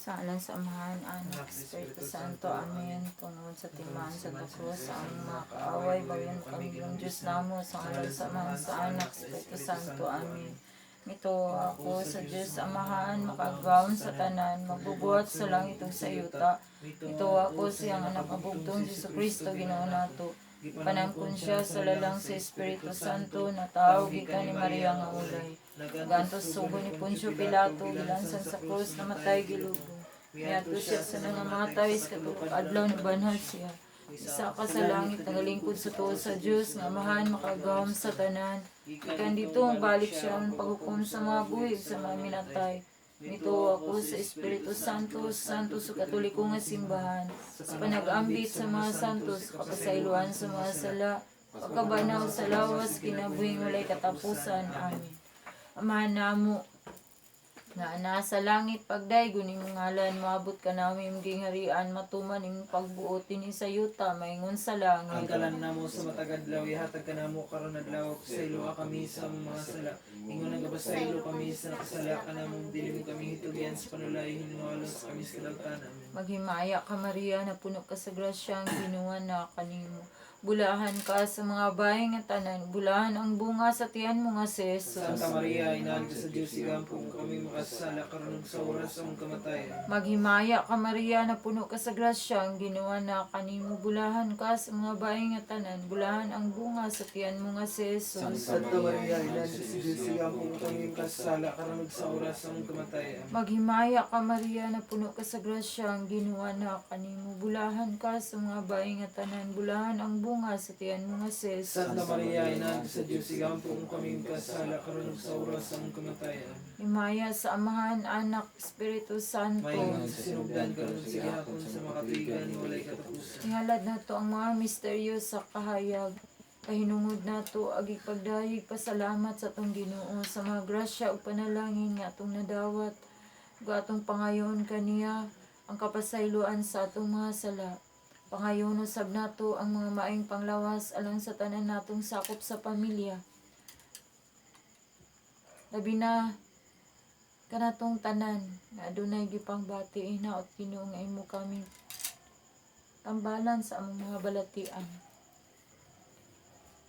Sa alang sa Amahan, Anak, Espiritu Santo. Amen. Tungod sa timaan sa krus, sa among mga kaaway, bayan kami ng Diyos namo. Sa alang sa Amahan, sa Anak, Espiritu Santo. Amen. Ito ako sa Diyos Amahan, makagawon sa tanan, magbubuhat sa langit ug sa yuta. Ito ako siyang anak kabugtong Jesucristo, Ginoo nato. Panangkon siya sa lalang sa Espiritu Santo, na tao gikan ni Maria nga ulay. Gantos sugo ni Poncio Pilato, gilansan sa krus, namatay gilugo. Miadto siya sa nangamatay sa katulog adlaw, nabanhal siya. Isa ka sa langit, nagalingkod sa tuo sa Diyos, nga Amahan, makagawom sa tanan. Ikan dito, balik siya ang paghukom sa mga buhig sa mga minatay. Nito ako sa Espiritu Santo, santo sa katoliko nga simbahan, sa panag-ambit sa mga santos, kapasayloan sa mga sala, pagkabanaw sa lawas, kinabuhing walay katapusan. Amen. Amahan namo, nga nasa langit, pagdaygo nimong ngalan, maabot ka namin imong gingharian, matuman imong pagbuot dinhi sa yuta, maingon sa langit. Ang kalan namo sa matagadlaw, ihatag ka namo karon adlaw, saylo kami sa mga sala. Ingon ang gabasaylo kami sa nakasala ka namong dili mo kami hitugyan sa panulay, hinuhalos kami sa kadagkanan. Maghimaya ka Maria, na puno ka sa grasya, ang Ginoo na kanimo. Bulahan ka sa mga bahay nga tanan, bulahan ang bunga sa tiyan mo nga si Jesus. Santa Maria, inahan ka sa Diyos, igampong kami makasala karon ug sa oras sa among kamatayan. Maghimaya ka Maria, na puno ka sa grasya, ang Ginoo na kanimo. Bulahan ka sa mga bahay nga tanan, bulahan ang bunga sa tiyan mo nga si Jesus. Santa Maria, inahan ka sa Diyos, igampong kami makasala karon ug sa oras sa among kamatayan. Maghimaya ka Maria, na puno ka sa grasya, ang Ginoo na kanimo. Bulahan ka sa mga bahay nga tanan, bulahan ang bunga sa tiyan mo nga si Jesus. Santa Maria, inahan ka sa Diyos, igampong kami makasala karon ug sa oras sa among kamatayan. Himaya sa Amahan, Anak, Espiritu Santo. Maingon sa sinugdan karon sa gihapon sa makatuigan walay katapusan. Ihalad na to ang mga misteryo sa kahayag. Kahinungod na to, agi pagdayig pasalamat sa atong Ginoo, sa mga grasya o panalangin nga atong nadawat. Ug atong pangayon kaniya ang kapasayloan sa atong mga sala. Pangayon usab nato ang mga maayong panglawas alang sa tanan natong sakop sa pamilya. Labi na kanatong tanan na adunay gipangbati, hinaot Ginoo nga imo kami tambalan sa among mga balatian.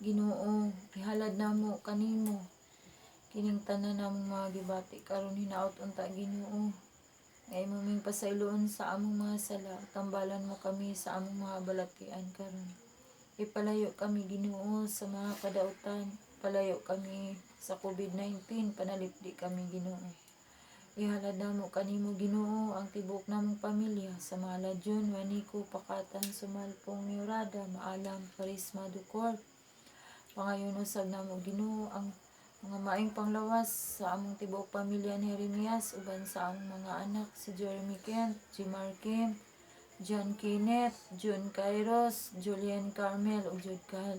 Ginoo, ihalad namo kanimo kining tanan namong mga gibati karon, hinaot unta Ginoo nga imo ming pasayloon sa among mga sala, tambalan mo kami sa among mga balatian karon. Ipalayo kami Ginoo sa mga kadautan, palayo kami sa COVID-19, panalipdi kami Ginoo. Ihalad namo kanimo Ginoo ang tibok namong pamilya, sa mga Ladyon, Waniko, Pakatan, Sumalpong, Miurada, Maalam, Karisma, Ducor. Pangayon usab namo Ginoo ang mga maayong panglawas sa among tibok pamilya ni Jeremias, uban sa among mga anak si Jeremy Kent, Jimar Kim, John Kenneth, John Kairos, Julian Carmel ug Jude Cal.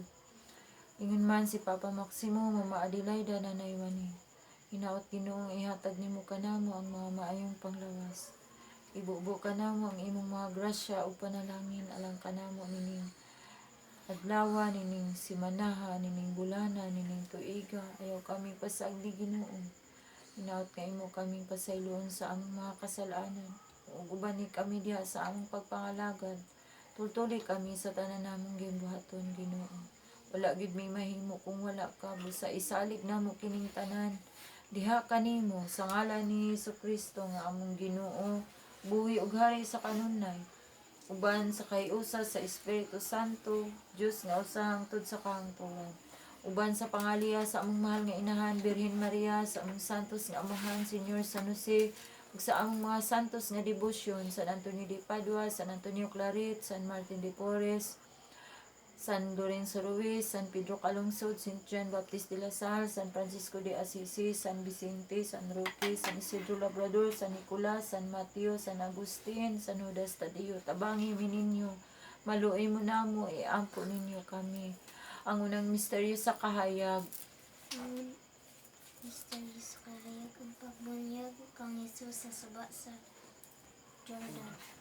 Ingon man si Papa Maximo, Mama Adelaida, Nanay Wani. Hinaot Ginoo, ihatag nimo kanamo ang mga maayong panglawas. Ibubo kanamo ang imong mga grasya ug panalangin alang kanamo nining adlaw, nining simanaha, nining bulana, nining tuiga. Ayaw kami pasagdi Ginoo. Hinaot ka imo kaming pasayloon sa among mga kasalanan. Ug uban ni kami diha sa among pagpangalagad. Tultuli kami sa tanan namong gimbuhaton Ginoo. Wala gid may mahimo kung wala ka, busa isalig namo kining tanan diha kanimo sa ngalan ni Jesucristo nga among Ginoo, buhi ug hari sa kanunay, uban sa kayusa sa Espiritu Santo, Dios nga usa hangtod sa kahangturan. Uban sa pangaliha sa among mahal nga inahan Birhen Maria, sa among santos nga amahan Señor San Jose, ug sa among mga santos nga debosyon, San Antonio de Padua, San Antonio Claret, San Martin de Porres, San Lorenzo Ruiz, San Pedro Calungsod, St. John Baptist de la Salle, San Francisco de Assisi, San Vicente, San Roque, San Isidro Labrador, San Nicolas, San Mateo, San Agustin, San Judas Tadeo. Tabangi mi ninyo, maluoy mo namo, iampo ninyo kami. Ang unang misteryo sa kahayag. Misteryo sa kahayag, ang pagbunyag kang Jesus sa suba sa Jordan.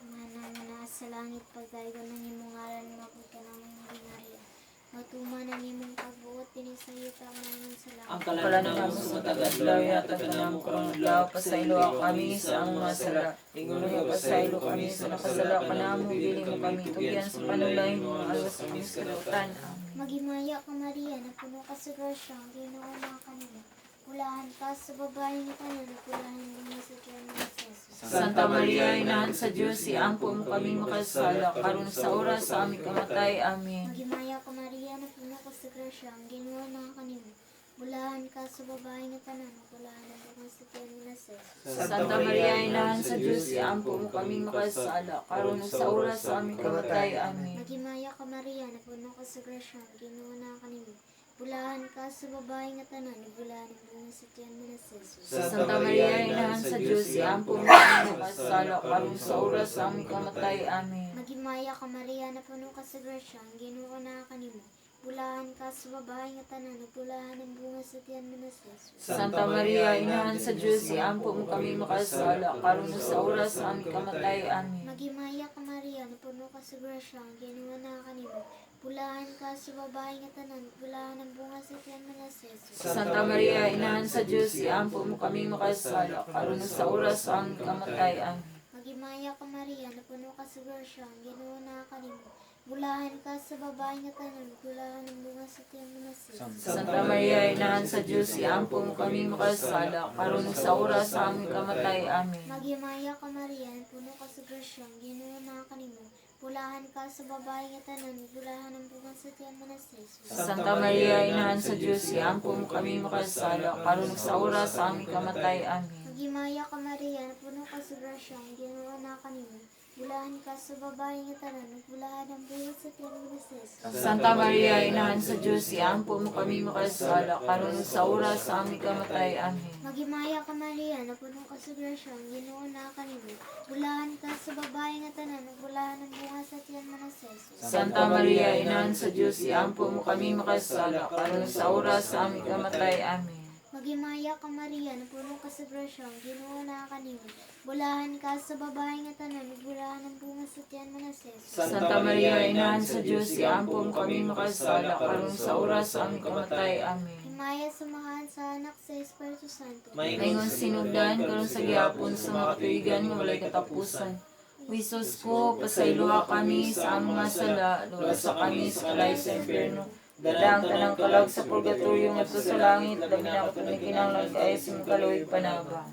Mana sa langit, pagdaygo ng imong ngalan, mabot ka ng imong ginarian. Matuman ang imong pagbuot din sa yuta mga sala. Ang Kala kalan na namo mo sa sa matagad tagadlaw lawi yata ka namo karong adlaw pasaylo kami sa ang mga sala. Ingon nga pasaylo kami sa nakasala ka namo dili mo kami tugyan sa panulay mo alos kami sa kalutan. Amen. Magimaya ka Maria, na puno ka sa grasya, ang Ginoo na kanila. Pulahan ka sa babae ni tanan, pulahan mo sa tiyan ni Jesus. Santa Maria, Inahan sa Diyos, iampo mo kami makasala, karon sa oras sa aming kamatay. Amen. Magimaya ka Maria, na puno ka sa grasya, ang Ginoo na kanila. Pulahan ka sa babae ni tanan, pulahan mo sa tiyan ni Jesus. Santa Maria, Inahan sa Diyos, iampo mo kami makasala, karon sa oras sa aming kamatay. Amen. Magimaya ka Maria, na puno ka sa grasya, ang Ginoo na kanila. Pulahan ka sa babae nga tanan, pulahan mo sa tiyan ni Jesus. Santa Maria, Inahan sa Diyos, iampo mo kami makasala, karon sa oras sa aming kamatay. Amen. Magimaya ka Maria, na puno ka sa grasya, ang Ginoo na kanimo. Pulahan ka sa babae nga tanan, pulahan ang bunga sa tiyan ni Jesus. Santa Maria, Inahan sa Diyos, iampo mo kami makasala, karon sa oras sa aming kamatay. Amen. Magimaya ka Maria, na puno ka sa grasya, ang Ginoo na kanimo. Pulahan ka sa babae nga tanan, pulahan ang bunga sa tiyan ni Jesus. Santa Maria, Inahan sa Diyos, iampo mo kami makasala, karon sa oras sa aming kamatay. Amen. Magimaya ka Maria, na puno ka sa grasya, ang Ginoo na kanimo. Pulahan ka sa babae nga tanan, pulahan ang bunga sa tiyan ni Jesus. Santa Maria, Inahan sa Diyos, iampo mo kami makasala, karon sa oras sa aming kamatay. Amen. Magimaya ka Maria, na puno ka sa grasya, ang Ginoo na kanimo. Pulahan ka sa babae nga tanan, pulahan ang bunga sa tiyan ni Jesus. Santa Maria, Inahan sa Diyos, iampo mo kami makasala, karon sa oras sa aming kamatay. Amen. Magimaya ka Maria, na puno ka sa grasya, ang Ginoo na kanimo. Pulahan ka sa babae nga tanan, pulahan ang bunga sa tiyan ni Jesus. Santa Maria, Inahan sa Diyos, iampo mo kami makasala, karon sa oras sa aming kamatay. Amen. Magimaya ka Maria, na puno ka sa grasya, ang Ginoo na kanimo. Pulahan ka sa babae nga tanan, pulahan ang bunga sa tiyan ni Jesus. Santa Maria, Inahan sa Diyos, iampo mo kami makasala, karon sa oras sa aming kamatay. Amen. Magimaya ka Maria, na puno ka sa grasya, ang Ginoo na kanimo. Pulahan ka sa babae nga tanan, pulahan ang bunga sa tiyan ni Jesus. Santa Maria, Inahan sa Diyos, iampo mo kami makasala, karon sa oras sa aming kamatay. Amen. Himaya samahan sa anak sa Espiritu Santo. Maingon sinugdan karon sa gihapon sa mga katuigan nga walay katapusan. O Isus ko, pasayloa kami sa among mga sala, luwas sa kami sa kalay sa impyerno. Dadang tanang kalag sa purgatorio ngadto sa langit, labi na ako ni kinahanglan kaayo sa mga kaluoy panabang.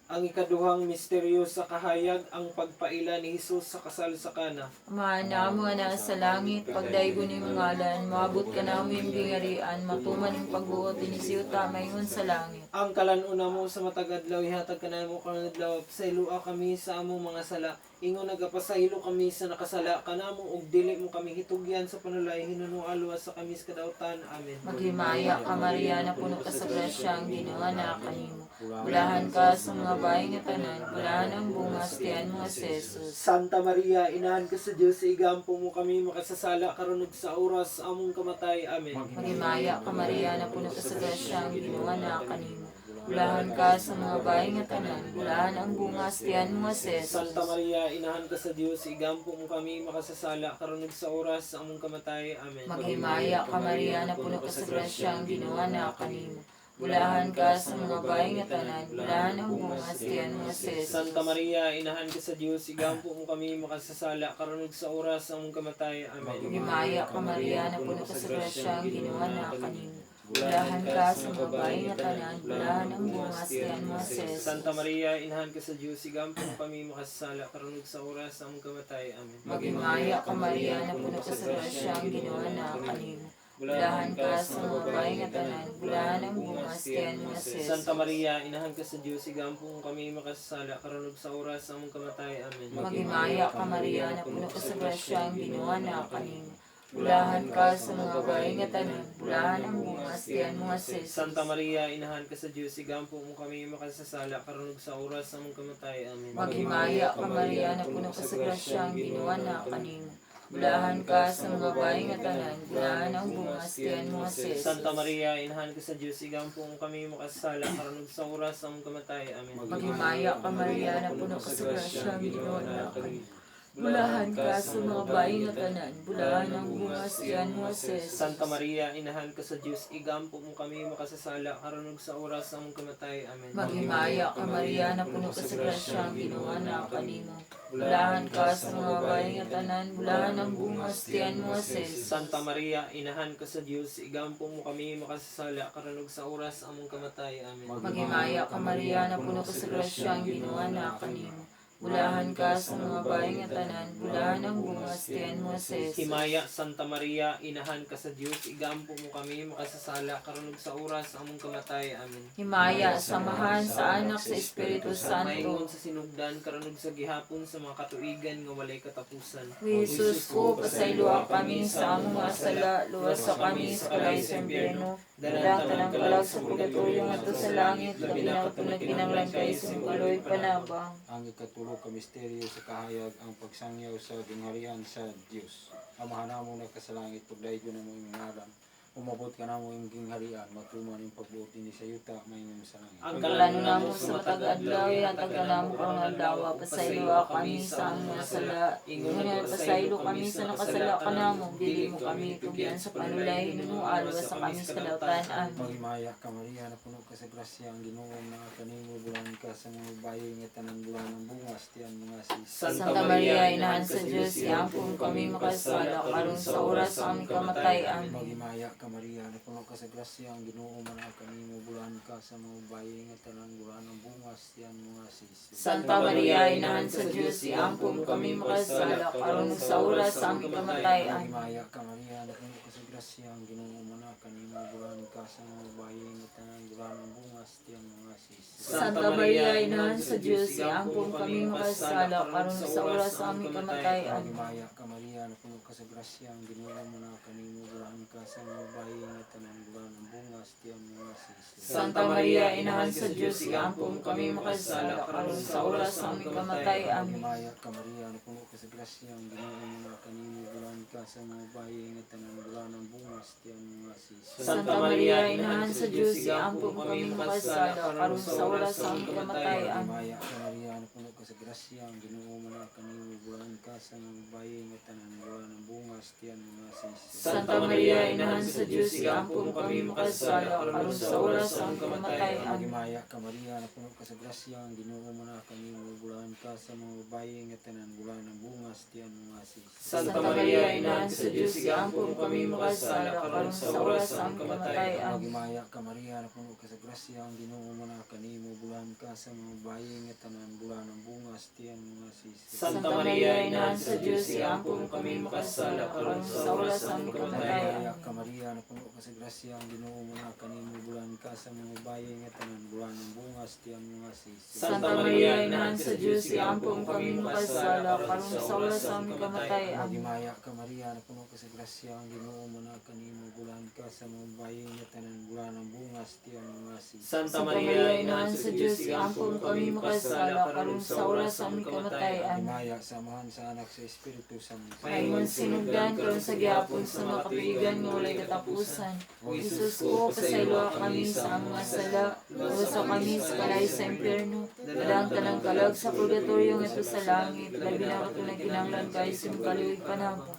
Ang ikaduhang misteryo sa kahayag, ang pagpaila ni Jesus sa kasal sa Kana. Amahan na mo nga sa langit, pagdaigo ni mong ngalan, maabot ka na aming gingarian, matuman yung pagbuot ni siyuta, mayingon sa langit. Ang kalanuna mo sa matagadlaw, ihatag ka na mo karon adlaw, pasaylua kami sa among mga sala. Ingon nagapasaylo kami sa nakasala kanamo ug dili mo kami hitugyan sa panulay hinunualwa sa kami sa kadautan. Amen. Maghimaya ka Maria, na puno ka sa grasya, ang ginawa na kanimo. Bulahan ka sa mga bahay nga tanan, bulahan ang bungas tiyan mga Jesus. Santa Maria, inahan ka sa Dios, igampo mo kami makasasala karon ug sa oras sa among kamatay. Amen. Maghimaya ka Maria, na puno ka sa grasya, ang ginawa na kanimo. Bulahan ka sa mga bahay nga tanan, bulahan ang bungas tiyan mga Jesus. Santa Maria, inahan ka sa Dios, igampo mo kami makasasala karon ug sa oras sa among kamatay. Amen. Maghimaya ka Maria, na puno ka sa grasya, ang ginawa na kanimo. Bulahan ka sa mga bahay nga tanan, bulahan ang bungas tiyan mga Jesus. Santa Maria, inahan ka sa Dios, igampo mo kami makasasala karon ug sa oras sa among kamatay. Amen. Maghimaya ka Maria, na puno ka sa grasya, ang ginawa na kanimo. Bulahan ka sa mga bahay nga tanan, bulahan ang bungas tiyan mga Jesus. Santa Maria, inahan ka sa Dios, igampo mo kami makasasala karon ug sa oras sa among kamatay. Amen. Maghimaya ka Maria, na puno ka sa grasya, ang ginawa na kanimo. Bulahan ka sa mga bahay nga tanan, bulahan ang bungas tiyan mga Jesus. Santa Maria, inahan ka sa Dios, igampo mo kami makasasala karon ug sa oras sa among kamatay. Amen. Maghimaya ka Maria, na puno ka sa grasya, ang ginawa na kanimo. Bulahan ka sa mga bahay nga tanan, bulahan ang bungas tiyan mga Jesus. Santa Maria, inahan ka sa Dios, igampo mo kami makasasala karon ug sa oras sa among kamatay. Amen. Maghimaya ka Maria, na puno ka sa grasya, ang ginawa na kanimo. Bulahan ka sa mga bahay nga tanan, bulahan ang bungas tiyan mga Jesus. Santa Maria, inahan ka sa Dios, igampo mo kami makasasala karon ug sa oras sa among kamatay. Amen. Maghimaya ka Maria, na puno ka sa grasya, ang ginawa na kanimo. Bulahan ka sa mga bayi nga tanan, bulahan ang bunga siyan mo Jesus. Santa Maria, inahan ka sa Diyos, igampo mo kami makasasala, karunog sa oras sa among kamatay. Amen. Maghimaya ka Maria na puno ka sa grasya, ang Ginoo na kanimo. Bulahan ka sa mga bayi nga tanan, bulahan ang bunga siyan mo Jesus. Santa Maria, inahan ka sa Diyos, igampo mo kami makasasala, karunog sa oras sa among kamatay. Amen. Maghimaya ka Maria na puno ka sa grasya, ang Ginoo na kanimo. Bulahan ka sa mga bayi nga tanan, bulahan ang bunga siyan mo Jesus. Himaya, Santa Maria, inahan ka sa Diyos, igampo mo kami makasasala, karunog sa oras sa among kamatay. Amen. Himaya, samahan sa anak sa Espiritu Maingon Santo. sa sinugdan, karunog sa gihapon sa mga katuigan nga walay katapusan. Jesus ko, pasayloa kami sa among mga sala, luwas sa kami sa kalay sa impyerno. Dalang tanang kalag sa purgatorio nga to sa langit, labi na katulad kinanglan kay sa kaloy panabang. Ang ikatulog ka misteryo sa kahayag ang pagsangyaw sa gingharian sa Dios. Amahan namo na kasalangit pagdaygo na mo imong ngalan. Umabot ka namo imong gingharian, matuman imong pagbuot dinhi sa yuta mayong sa langit. Ang Pagkalano namo sa matag adlaw, hatag ka namo karong adlaw, pasaylo kami sa among mga sala. Ngunit pasaylo kami sa nakasala ka namo, dili mo kami tugyan sa panulay, hinunual sa kami sa kadautan. Amen. Magimaya ka Maria, na puno ka sa grasya, ang Ginoo nga kanimo bulan ka sa mga bayi nga tanan bulan ng bungas tiyan mga sis. Santa Maria, inahan sa Diyos, iangkon kami makasala, karon sa oras sa aming kamatay. Amen. Magimaya ka Maria, na puno ka sa grasya, ang Ginoo man kanimo bulan ka sa mga bayi nga tanan bulan ng bungas tiyan mga sis. Santa Maria, inahan sa Diyos, iangkon kami makasala, karon sa oras sa aming kamatay. Amen. Magimaya ka Maria, na puno ka sa grasya, ang Ginoo man kanimo bulan ka sa mga bayi nga tanan bulan ng bungas tiyan mga sis. Santa Maria, inahan sa Diyos, iangkon kami makasala, karon sa oras sa aming kamatay. Amen. Magimaya ka Maria, na puno ka sa grasya, ang Ginoo man kanimo bulan ka sa mga bayi nga tanan bulan ng bungas tiyan mga sis. Santa Maria, inahan sa Diyos, iangkon kami makasala, karon sa oras sa aming kamatay. Amen. Magimaya ka Maria, na puno ka sa grasya, ang Ginoo man kanimo bulan ka sa mga bayi nga tanan bulan ng bungas tiyan mga sis. Santa Maria, inahan sa Diyos, iangkon kami makasala, karon sa oras sa aming kamatay. Amen. Magimaya ka Maria, na puno ka sa grasya, ang Ginoo man kanimo bulan ka sa mga bayi nga tanan bulan ng bungas tiyan mga sis. Santa Maria, inahan sa Diyos, iangkon kami makasala, karon sa oras sa aming kamatay. Amen. Magimaya ka Maria, na puno ka sa grasya, ang Ginoo man kanimo bulan ka sa mga bayi nga tanan bulan ng bungas tiyan mga sis. Santa Maria, inahan sa Diyos, iangkon kami makasala, karon sa oras sa aming kamatay. Amen. Magimaya ka Maria, na puno ka sa grasya, ang Ginoo man kanimo bulan ka sa mga bayi nga tanan bulan ng bungas tiyan mga sis. Santa Maria, inahan sa Diyos, iangkon kami makasala, karon sa oras sa aming kamatay. Magimaya Amen. ka Maria, na puno ka sa grasya, ang Ginoo man kanimo bulan ka sa mga bayi nga tanan bulan ng bungas tiyan mga sis. Santa Maria, inahan sa Diyos, iangkon kami makasala, karon sa oras sa aming kamatay. Amen. Magimaya ka Maria, na puno ka sa grasya, ang Ginoo man kanimo bulan ka sa mga bayi nga tanan bulan ng bungas tiyan mga sis. Santa Santa Maria, inahan sa Diyos, iangkon kami makasala, karon sa oras sa aming kamatay. Amen. Magimaya samahan sa anak sa Espiritu Santo. Mayroon sinugdan karon sa gihapon sa mga katuigan nga walay katapusan. O Jesus ko, pasaylo kami sa among mga sala, luwas sa kami sa kalay sa impyerno. Dalang tanang kalag sa purgatorio nga ito sa langit, labi na katulad kinanglan kay sa kaluig panabang.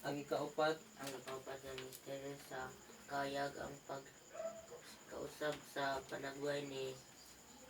Ang ikaapat, Ang ipapad ng misteryo sa kayag ang pagkausap sa panagway ni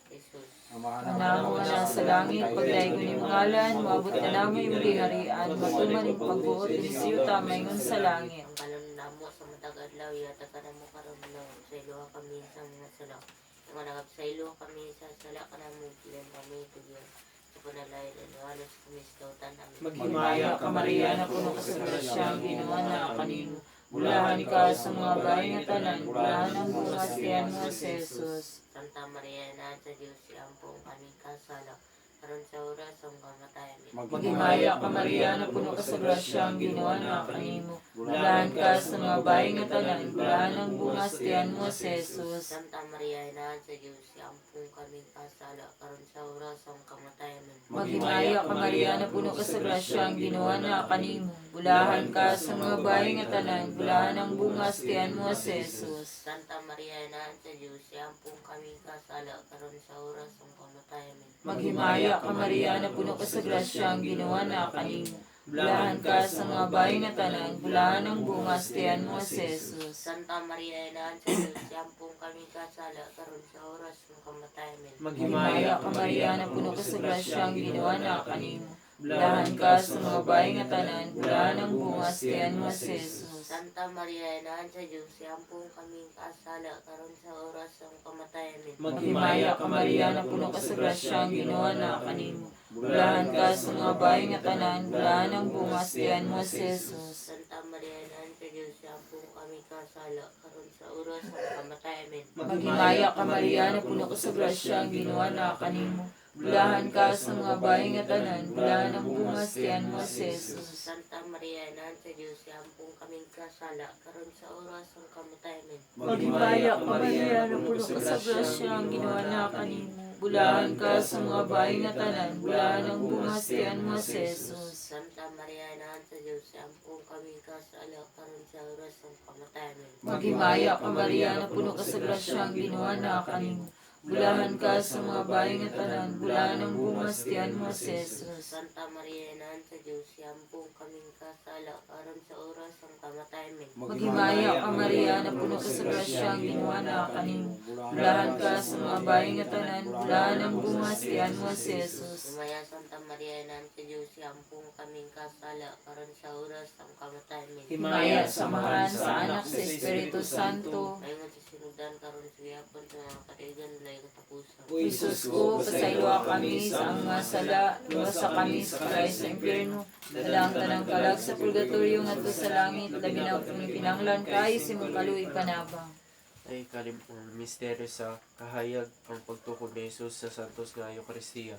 Jesus. Manamo na sa langit, pagdaygo ni ngalan, maabot ka namin yung harian, matuman yung pagbuot ni siyuta, mayngon sa langit. Ang kalan namo sa matag adlaw, yata ka na mo karon lang sa ilo kami sa mga sala. Yung managap sa ilo kami sa sala ka na mo bilang kami tugyan. Sa panalay, halos kami sa tautan namin. maghimaya ka Maria, na puno ka sa grasya, ang Ginoo na kanimo. Bulahan ka sa mga bayi nga tanan, bulahan ang bungas tiyan mo si Jesus. Santa Maria, na sa Diyos, siyampong aming kasala. Karon sa oras ang kamatayan. Maghimaya ka Maria, na puno ka sa grasya, ang Ginoo na kanimo. Bulahan ka sa mga bayi nga tanan, bulahan ang bungas tiyan mo si Jesus. Santa Maria, inahan sa Diyos, siyampong kaming kasala. Karon sa oras ang kamatayan. Maghimaya ka Maria, na puno ka sa grasya, ang Ginoo na kanimo. Bulahan ka sa mga bayi nga tanan, bulahan ang bungas tiyan mo si Jesus. Santa Maria, Maria, Inaan sa Diyos, siampong kami kasala, karon sa oras ng kamatayan namin. Maghimaya ka Maria na puno ka sa grasya, ang ginawa na kanimo. Bulahan ka sa mga bayi nga tanan, bulahan ang bungas tiyan mo si Jesus. Santa Maria, Inaan sa Diyos, siampong kami kasala, karon sa oras ng kamatayan namin. Maghimaya ka Maria na puno ka sa grasya, ang ginawa na kanimo. Bulahan ka sa mga bayi nga tanan, bulahan ang bungas tiyan mo si Jesus. Santa Maria, Inaan sa Diyos, siampong kami kasala, karon sa oras ng kamatayan namin. Maghimaya ka Maria na puno ka sa grasya, ang ginawa na kanimo. Bulahan ka sa mga bayi nga tanan, bulahan ang bungas tiyan mo si Jesus. Santa Maria, Inaan sa Diyos, siampong kami kasala, karon sa oras ng kamatayan namin. Maghimaya ka Maria na puno ka sa grasya, ang ginawa na kanimo. Bulahan ka sa mga bayi nga tanan, bulahan ang bungas tiyan mo si Jesus. Santa Maria, Inaan sa Diyos, siampong kaming kasala, karon sa oras ng kamatayan namin. Maghimaya ka Maria na puno ka sa grasya, ang ginawa na kanimo. Bulahan ka sa mga bayi nga tanan, bulahan ang bungas tiyan mo si Jesus. Santa Maria, Inaan sa Diyos, siampong kaming kasala, karon sa oras ng kamatayan namin. Maghimaya ka Maria na puno ka sa grasya, ang ginawa na kanimo. Bulahan ka sa mga bayi nga tanan, bulahan ang bungas tiyan mo si Jesus. Santa Maria, Inaan sa Diyos, siampong kaming kasala, karon sa oras ng kamatayan namin. Maghimaya ka Maria na puno ka sa grasya, ang ginawa na kanimo. Bulahan ka sa mga bayi nga tanan, bulahan ang bungas tiyan mo si Jesus. Sumaya Santa Maria, Inaan sa Diyos, siampong kaming kasala, karon sa oras ng kamatayan namin. Himaya samahan sa anak sa Espiritu Santo. Ayun sa sinugdan karon sa yapon sa mga katigan nila katapusan. O Jesus ko, pasayloa kami sa mga sala, luwasa kami sa kalay sa impyerno, dalang tanang kalag sa purgatorio ngadto sa langit, labi na kung pinanglan kay simong kaluoy panabang. Ay kalimang misteryo sa kahayag ang pagtukod ni Jesus sa Santos nga Eucharistia.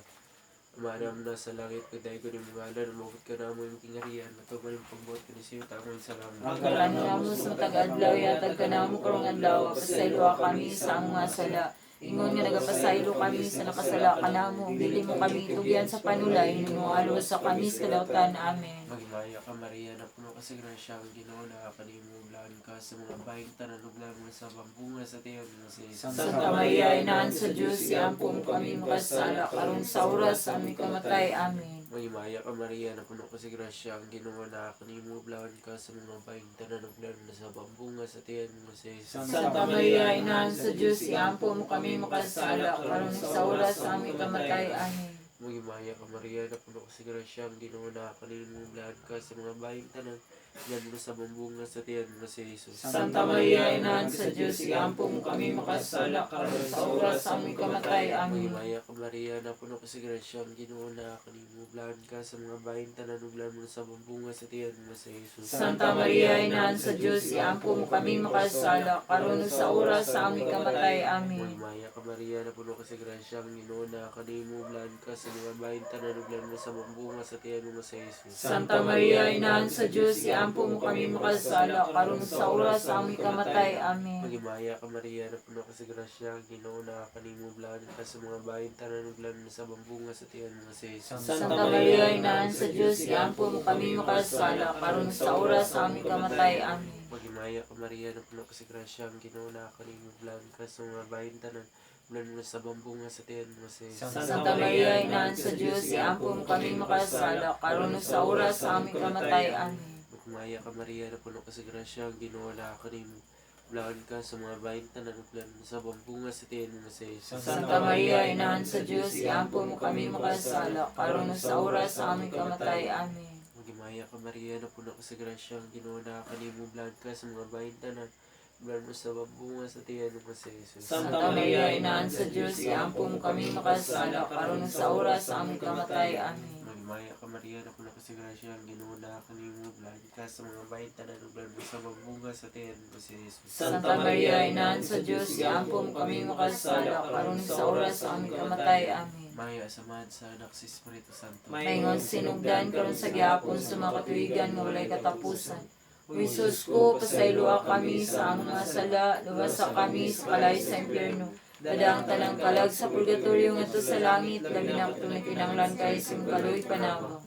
Umaram na sa langit, pagdayo ko ni mga alan, umukot ka na mo yung kingarian, matuman yung pagbuot ka ni siyo, tangoy sa langit. Pagkalan na mo sa taga-adlaw, yatag ka na mo karong adlaw, pasayloa kami sa mga sala. Ingon nga nagapasaylo kami sa nakasala ka na mo, dili mo kami itugyan sa panulay, nunungalo sa kami sa kadautan. Amen. Magmaya ka Maria, na puno ka sa grasya, ang Ginoo na panimuglaan ka sa mga bayang tanan, uglan mo sa bambunga sa tiyan mo si Santa Maria, Inaan sa Diyos, siampong kami makasala, karon sa oras sa aming kamatay. Amen. Magmaya ka Maria, na puno ka sa grasya, ang Ginoo na panimuglaan ka sa mga bayang tanan, uglan mo sa bambunga sa tiyan mo si Santa Maria, Inaan sa Diyos, siampong kami makasala, karon sa oras sa aming kamatay. Amen. Magmaya ka Maria, na puno ka sa grasya, ang Ginoo na panimuglaan ka sa mga bayang tanan, uglan mo sa bambunga sa tiyan mo si Jesus. Santa Maria, Inaan sa Diyos, siampong kami makasala, karon sa oras sa aming kamatay. Amen. Magmaya ka Maria, na puno ka sa grasya, ang Ginoo na kanimuglaan ka sa mga bayang tanan, uglan mo sa bambunga sa tiyan mo si Jesus. Santa Maria, Inaan sa Diyos, siampong kami makasala, karon sa oras sa aming kamatay. Amen. Magmaya ka Maria, na puno ka sa grasya, ang Ginoo na kanimuglaan ka sa mga bayang tanan, uglan mo sa bambunga sa tiyan mo si Jesus. Santa Maria, Inaan sa Diyos, siampong kami makasala, karon sa oras sa aming kamatay. Amen. Magmaya ka Maria, na puno ka sa grasya, ang Ginoo na kanimuglaan ka sa mga bayang tanan, uglan mo sa bambunga sa tiyan mo si Jesus. Santa Maria, Inaan sa Diyos, siampong kami makasala, karon sa oras sa aming kamatay. Amen. Magmaya ka Maria, na puno ka sa grasya, ang Ginoo na kanimuglaan ka sa mga bayang tanan, uglan mo sa bambunga sa tiyan mo si Jesus. Santa Maria, Inaan sa Diyos, siampong kami makasala, karon sa oras sa aming kamatay. Amen. Magmaya ka Maria, na puno ka sa grasya, ang Ginoo na kanimuglaan ka sa mga bayang tanan, uglan mo sa bambunga sa tiyan mo si Jesus. Santa Maria, Inaan sa Diyos, siampong kami makasala, karon sa oras sa aming kamatay. Amen. Magmaya ka Maria, na puno ka sa grasya, ang Ginoo na kanimuglaan ka sa mga bayang tanan, uglan mo sa bambunga sa tiyan mo si Jesus. Santa Maria, Inaan sa Diyos, siampong kami makasala, karon sa oras sa aming kamatay. Amen. Magmaya ka Maria, na puno ka sa grasya, ang Ginoo na kanimuglaan ka sa mga bayang tanan, uglan mo sa bambunga sa tiyan mo si Jesus. Santa Maria, Inaan sa Diyos, siampong kami makasala, karon sa oras sa aming kamatay. Amen. Maya samahan sa anak si Espiritu Santo. Maingon sinugdan karon sa gihapon sa mga katuigan nga walay katapusan. O Jesus ko, pasayloa kami sa ang mga sala, luwasa kami sa kalay sa impyerno. Dadang tanang kalag sa purgatorio ngadto sa langit, labi na kung kinanglan kay simong kaluoy panabang.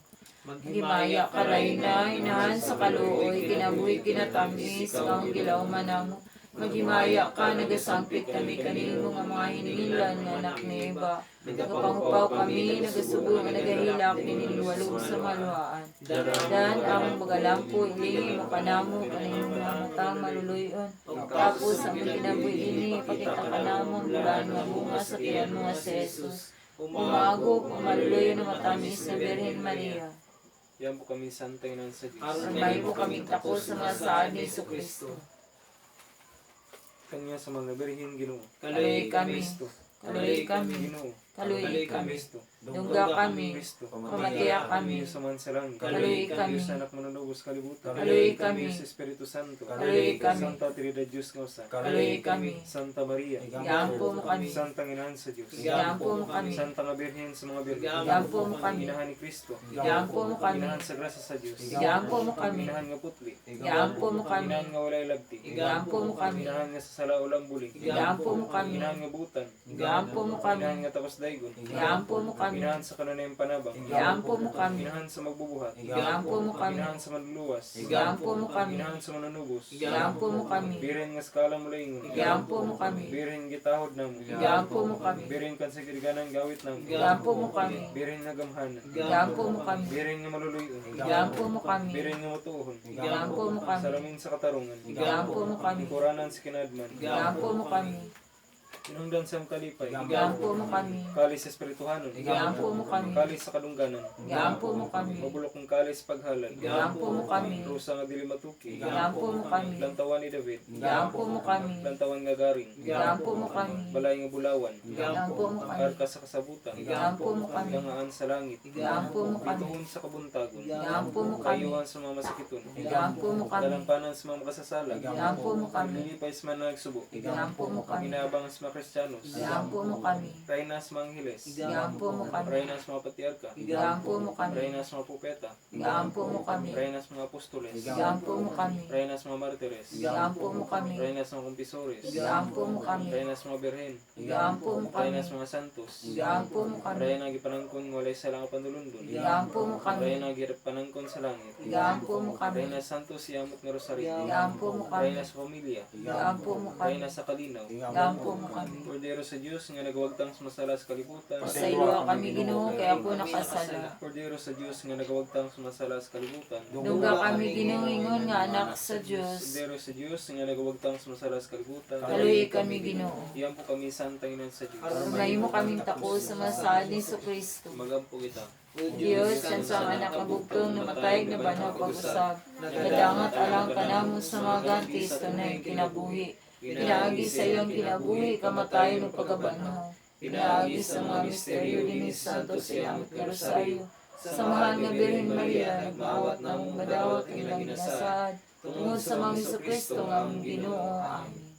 Himaya ka rayna, inahan sa kaluoy, kinabuhi kinatamis, kang gilaw manamo. Magimaya ka, nagasangpit kami kanimo nga mga hinihinlan nga anak ni Eva. Nagapangupaw kami, nagasubo nga nagahilak, niniwalog sa maluhaan. Dan among magalampo, ilingi mo kanamo, kanimo mga matang maluluyon. Tapos ang kinabuhi ini, pakita ka namong bulan nga bunga sa tiyan mo nga si Jesus. Umagop, umaluluyon na matamis na Birhen Maria. Yan po kami santay ng sa Diyos. May mo kaming tako sa mga saan ni Kristo. Kanya sa mga birhen Ginoo. Kaluy kami. Kristo. Kaluy kami. Ginoo. Kaluy kami. Kristo. Dungga kami. Kristo. Pamatiya kami. Diyos sa mansalangit. Kaluy kami. Diyos anak manunubos kalibutan. Kaluy kami. Diyos Espiritu Santo. Kaluy kami. Santa Trinidad Diyos nga usa. Kaluy kami. Santa Maria. Iampo mo kami. Santa Inahan sa Diyos. Iampo mo kami. Santa nga Birhen sa mga birhen. Iampo mo kami. Inahan ni Kristo. Iampo mo kami. Inahan sa grasya sa Diyos. Iampo mo kami. Inahan nga putli. Iampo mo kami. Inahan nga walay lagti. Iampo mo kami. Inahan nga sa sala ulang bulig. Iampo mo kami. Inahan nga butan. Iampo mo kami. Inahan nga tapos daygon. Iampo mo kami. Inahan sa kanunayang panabang. Iampo mo kami. Inahan sa magbubuhat. Iampo mo kami. Inahan sa manluluwas. Iampo mo kami. Inahan sa manunubos. Iampo mo kami. Biren nga skala mula ingon. Iampo mo kami. Biren gitahod namo. Iampo mo kami. Biren kan sa kiriganan gawit namo. Iampo mo kami. Biren nga gamhanan. Iampo mo kami. Biren nga maluluyon. Iampo mo kami. Biren nga matuhon. Iampo mo kami. Salamin sa katarungan. Iampo mo kami. Kuranan sa kinadman. Iampo mo kami. Tinungdan sa kalipay. Iampo mo kami. Kalis sa espirituhanon. Iampo mo kami. Kalis sa kadungganan. Iampo mo kami. Mabulok ng kalis paghalad. Iampo mo kami. Rusa nga dili matuki. Iampo mo kami. Lantawan ni David. Iampo mo kami. Lantawan nga garing. Iampo mo kami. Balay nga bulawan. Iampo mo kami. Arka sa kasabutan. Iampo mo kami. Gangaan sa langit. Iampo mo kami. Bituon sa kabuntagon. Iampo mo kami. Kayuhan sa mga masakiton. Iampo mo kami. Dalampanan sa mga makasasala. Iampo mo kami. Lilipay sa mga nagsubo. Iampo mo kami. Inabang sa mga Kristiyanos. Iampo mo kami. Reyna sa mga Angeles. Iampo mo kami. Reyna sa mga Patriarka. Iampo mo kami. Reyna sa mga Propeta. Iampo mo kami. Reyna sa mga Apostoles. Iampo mo kami. Reyna sa mga Martires. Iampo mo kami. Reyna sa mga Kumpisores. Iampo mo kami. Reyna sa mga Birhen. Iampo mo kami. Reyna sa mga Santos. Iampo mo kami. Reyna gipanangkon walay sa lang panulundon. Iampo mo kami. Reyna gipanangkon sa langit. Iampo mo kami. Reyna Santos siamot nga rosaryo. Iampo mo kami. Reyna sa pamilya. Iampo mo kami. Reyna sa kalinaw. Iampo mo kami. Kordero sa Diyos nga nagawagtang sa masala sa kalibutan. Pasaylo kami Ginoo kaya ako nakasala. Kordero sa Diyos nga nagawagtang sa masala sa kalibutan. Dungga kami Ginoo ingon nga anak sa Dios. Kordero sa Diyos nga nagawagtang sa masala sa kalibutan. Kaluhi kami Ginoo. Iyan po kami santang inan sa Diyos. Mahimo kaming tako sa masaan ni Kristo. Magampo kita. O Diyos, yan sa anak kabugtong namatay na banaw pag-usab. Nadangat alang ka namo sa mga gantis na kinabuhi. Pinaagi sa iyong kinabuhi, kamatayon o pagabanaw. Pinaagi sa mga misteryo din ni Santo Siamot nga Rosario. Sa mahal nga Birhen Maria, nagmaawat na mong madawat ang ilang ginasad. Tungod sa mga Kristo nga among Ginoo. Amen.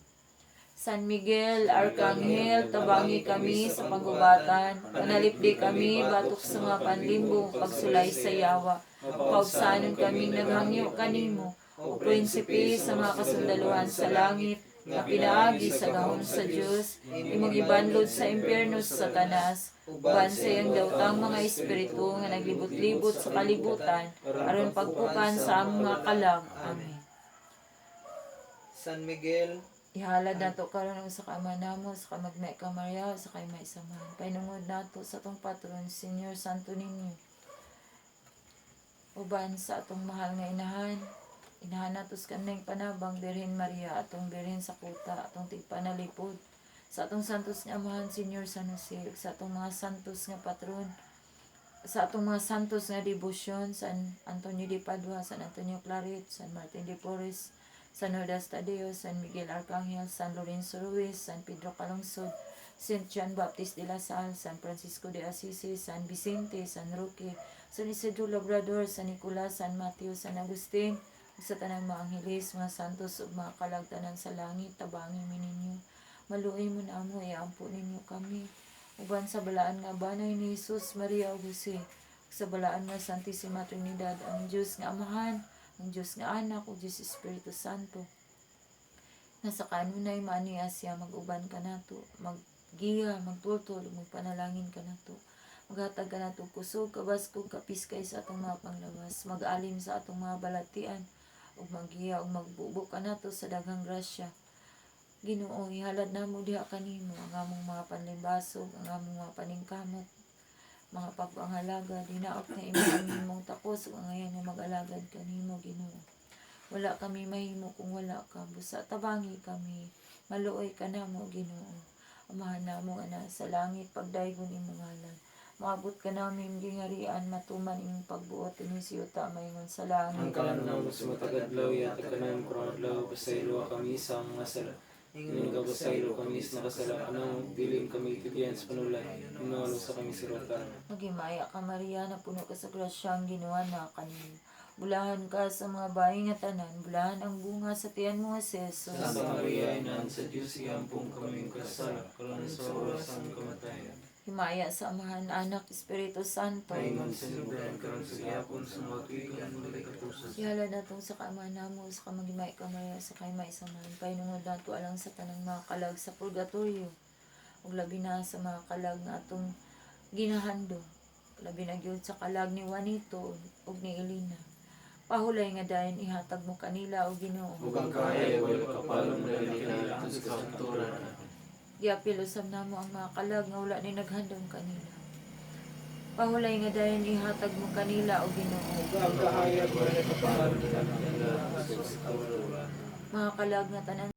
San Miguel, Arkanghel, tabangi kami sa panggubatan. Panalipdi kami, batok sa mga panlimbong pagsulay sa yawa. Paugsanon kami naghangyo kanimo. O prinsipe sa mga kasundaluhan sa langit, na pinaagi sa gahom sa Diyos, imong ibanlod sa impyerno sa Satanas, uban sa iyang dautang mga espiritu nga naglibot-libot sa kalibutan, aron pagpukan sa among mga kalag. Amen. San Miguel, Ihalad nato karon sa kama namo sa kamagmay ka Maria sa kay maisamahan. Painungod nato sa atong patron Senior Santo Niño. Uban sa atong mahal nga inahan. Inahan nato sa kanang panabang Birhen Maria, atong Birhen sa kuta, atong tigpanalipod. Sa atong santos nga amahan Senior San Jose, sa atong mga santos nga patron. Sa atong mga santos nga debosyon, San Antonio de Padua, San Antonio Claret, San Martin de Porres, San Judas Tadeo, San Miguel Arcangel, San Lorenzo Ruiz, San Pedro Calungsod, Saint John Baptist de la Salle, San Francisco de Assisi, San Vicente, San Roque, San Isidro Labrador, San Nicolas, San Mateo, San Agustin, ug sa tanang mga angheles, mga santos ug mga kalagtanan sa langit, tabangin mi ninyo. Maluoy mo na mo, iampo ninyo kami. Uban sa balaan nga banay ni Jesus, Maria ug Jose, ug sa balaan nga Santissima Trinidad, ang Diyos nga Amahan, ang Diyos nga Anak, o Diyos Espiritu Santo. Nasa kanunay maaniya siya, mag-uban ka nato, maggiya, magtultol, magpanalangin ka nato. Maghatag ka nato kusog, kabaskog, kapiskay sa atong mga panglawas, mag-alim sa atong mga balatian, ug maggiya, ug magbubo ka nato sa daghang grasya. Ginoo, ihalad na mo diha kanimo ang among mga panlimbasog, ang among mga paningkamot, mga pagpangalaga, dinaot na imong takos, ug ngayon nga mag-alagad kanimo, Ginoo. Wala kami mahimo kung wala ka, busa tabangi kami, maluoy ka namo, Ginoo. Amahan namo ana sa langit, pagdaygon imong ngalan. Maabot ka namin gingarian, matuman imong pagbuot, inisiyuta maingon sa langit. Ang kalan na sa matagadlaw, yatag ka na mo karong adlaw, pasaylo kami sa mga sala. Ingon ka pasaylo kami sa nakasala, kanang dilim kami tibyan sa panulay, inalo sa kami sirotan. Magimaya ka, Maria, na puno ka sa grasya, ang ginawa na kanino. Bulahan ka sa mga bayi nga tanan, bulahan ang bunga sa tiyan mo, Jesus. Santa Maria, Ina sa Diyos, iampong kaming kasala, karon sa oras ng kamatayan. Himaya sa Amahan, Anak, Espiritu Santo. Maingon sa lugar karon sa gihapon sa mga tuigan mulay katusan. Ihala na itong sa kaamahan namo, sa kamagimay ka, Maria, sa kaimay sa man. Painungod na ito alang sa tanang mga kalag sa purgatorio. Ug labi na sa mga kalag na atong ginahandog. Labi na gyud sa kalag ni Juanito ug ni Elena. Pahulay nga dayon ihatag mo kanila o Ginoo. Ug ang kahayag wala kapalong na kanila sa kapturan. Giapil usab namo ang mga kalag nga wala ni naghandom kanila. Pahulay nga dayon ihatag mo kanila o Ginoo. Ug ang kahayag wala kapalong na kanila sa kapturan. Mga kalag nga tanan